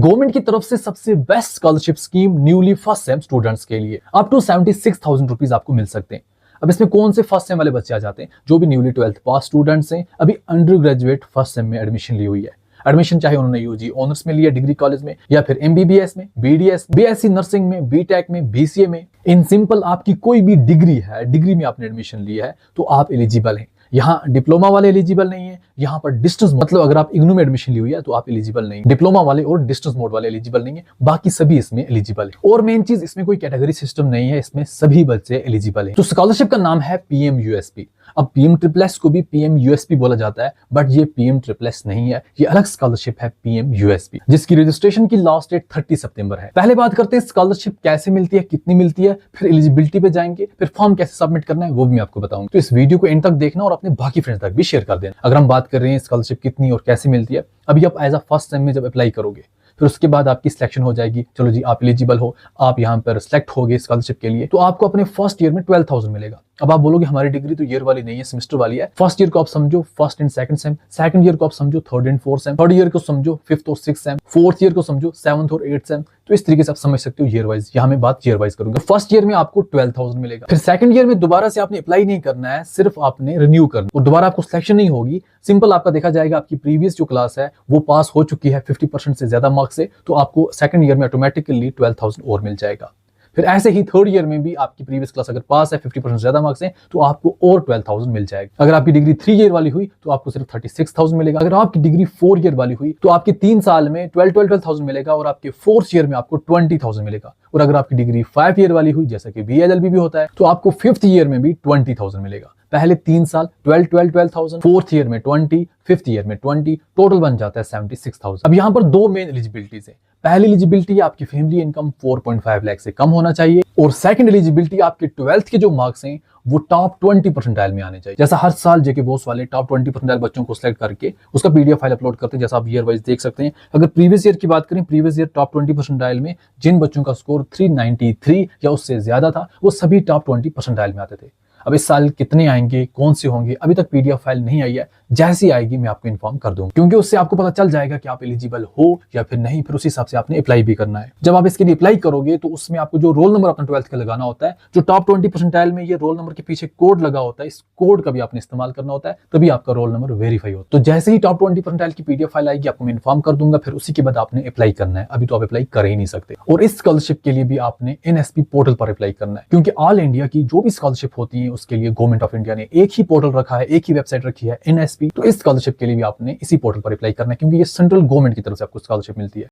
Government की तरफ से सबसे best scholarship scheme newly first sem students के लिए अप टू 76,000 रुपीज आपको मिल सकते हैं। अब इसमें कौन से फर्स्ट सेम वाले बच्चे आ जाते हैं? जो भी न्यूली 12th पास स्टूडेंट्स हैं, अभी अंडर ग्रेजुएट फर्स्ट सेम में एडमिशन ली हुई है। एडमिशन चाहे उन्होंने यूजी ऑनर्स में लिया डिग्री कॉलेज में, या फिर एमबीबीएस में, बीडीएस, बीएससी नर्सिंग में, बीटेक में, बीसीए में, इन सिंपल आपकी कोई भी डिग्री है, डिग्री में आपने एडमिशन लिया है तो आप एलिजिबल हैं। यहाँ डिप्लोमा वाले एलिजिबल नहीं है, यहाँ पर डिस्टेंस मतलब अगर आप इग्नू में एडमिशन ली हुई है तो आप एलिजिबल नहीं, डिप्लोमा वाले और डिस्टेंस मोड वाले एलिजिबल नहीं है, बाकी सभी इसमें एलिजिबल है। और मेन चीज, इसमें कोई कैटेगरी सिस्टम नहीं है, इसमें सभी बच्चे एलिजिबल है। तो स्कॉलरशिप का नाम है पीएमयूएसपी। अब पीएमट्रिपल को भी पीएमयूएसपी बोला जाता है, बट ये पीएमट्रिपल नहीं है, ये अलग स्कॉलरशिप है पीएमयूएसपी, जिसकी रजिस्ट्रेशन की लास्ट डेट 30 सितंबर है। पहले बात करते हैं स्कॉलरशिप कैसे मिलती है, कितनी मिलती है, फिर एलिजिबिलिटी पे जाएंगे, फिर फॉर्म कैसे सबमिट करना है वो भी मैं आपको बताऊंगा। तो इस वीडियो को एंड तक देखना और अपने बाकी फ्रेंड्स तक भी शेयर कर देना। अगर हम बात कर रहे हैं स्कॉलरशिप कितनी और कैसे मिलती है, अभी आप एज अ फर्स्ट सेम में जब अप्लाई करोगे, फिर उसके बाद आपकी सिलेक्शन हो जाएगी, चलो जी आप एलिजिबल हो, आप यहाँ पर सिलेक्ट हो गए स्कॉलरशिप के लिए, तो आपको अपने फर्स्ट ईयर में 12,000 मिलेगा। अब आप बोलोगे हमारी डिग्री तो ईयर वाली नहीं है, सेमेस्टर वाली है। फर्स्ट ईयर को आप समझो first and second same, second year को आप समझो third and fourth same, third year को समझो फिफ्थ और सिक्स्थ सेम, फोर्थ ईयर को समझो सेवंथ और एट्थ सेम। तो इस तरीके से आप समझ सकते हो ईयर वाइज। यहाँ मैं बात ईयर वाइज करूंगा। फर्स्ट ईयर में आपको 12,000 मिलेगा। फिर सेकंड ईयर में दोबारा से आपने अप्लाई नहीं करना है, सिर्फ आपने रिन्यू करना, और दोबारा आपको सिलेक्शन नहीं होगी। सिंपल आपका देखा जाएगा, आपकी प्रीवियस जो क्लास है वो पास हो चुकी है 50% से ज्यादा मार्क्स से, तो आपको सेकंड ईयर में ऑटोमेटिकली 12,000 और मिल जाएगा। फिर ऐसे ही थर्ड ईयर में भी आपकी प्रीवियस क्लास अगर पास है 50% ज्यादा मार्क्स है तो आपको और 12,000 मिल जाएगा। अगर आपकी डिग्री 3 ईयर वाली हुई तो आपको सिर्फ 36,000 मिलेगा। अगर आपकी डिग्री 4 ईयर वाली हुई तो आपके 3 साल में 12,000 मिलेगा, और आपके फोर्थ ईयर में आपको 20,000 मिलेगा। और अगर आपकी डिग्री 5 ईयर वाली हुई, जैसा कि बीएलएलबी भी होता है, तो आपको फिफ्थ ईयर में भी 20,000 मिलेगा। पहले 3 साल 12,000, फोर्थ ईयर में 20, फिफ्थ ईयर में 20, टोटल बन जाता है 76,000। अब यहाँ पर दो मेन एलिजिबिलिटीज है। पहली एलिजिबिलिटी आपकी फैमिली इनकम 4.5 लाख से कम होना चाहिए, और सेकंड एलिजिबिलिटी आपके 12th के जो मार्क्स हैं वो टॉप 20 परसेंटाइल में आने चाहिए। जैसा हर साल जेके बॉस वाले टॉप 20 परसेंटाइल बच्चों को सिलेक्ट करके उसका पीडीएफ फाइल अपलोड करते हैं, जैसा आप ईयर वाइज देख सकते हैं। अगर प्रीवियस ईयर की बात करें, प्रीवियस ईयर टॉप 20 परसेंटाइल में जिन बच्चों का स्कोर 393 या उससे ज्यादा था, वो सभी टॉप 20 परसेंटाइल में आते थे। अब इस साल कितने आएंगे, कौन से होंगे, अभी तक पीडीएफ फाइल नहीं आई है। जैसी आएगी मैं आपको इन्फॉर्म कर दूंगा, क्योंकि उससे आपको पता चल जाएगा कि आप एलिजिबल हो या फिर नहीं। फिर उसी हिसाब से आपने अप्लाई भी करना है। जब आप इसके लिए अप्लाई करोगे तो उसमें आपको जो रोल नंबर अपना 12th का लगाना होता है, जो टॉप 20 परसेंटाइल में ये रोल नंबर के पीछे कोड लगा होता है, इस कोड का भी आपने इस्तेमाल करना होता है, तभी आपका रोल नंबर वेरीफाई होता है। तो जैसे ही टॉप 20 परसेंटाइल की पीडीएफ फाइल आएगी आपको मैं इन्फॉर्म कर दूंगा, फिर उसी के बाद आपने अप्लाई करना है। अभी तो आप अप्लाई कर ही नहीं सकते। और इस स्कॉलरशिप के लिए भी आपने एनएसपी पोर्टल पर अप्लाई करना है, क्योंकि ऑल इंडिया की जो भी स्कॉलरशिप होती है उसके लिए गवर्नमेंट ऑफ इंडिया ने एक ही पोर्टल रखा है, एक ही वेबसाइट रखी है, एनएसपी। तो इस स्कॉलरशिप के लिए भी आपने इसी पोर्टल पर अप्लाई करना है, क्योंकि ये सेंट्रल गवर्नमेंट की तरफ से आपको स्कॉलरशिप मिलती है।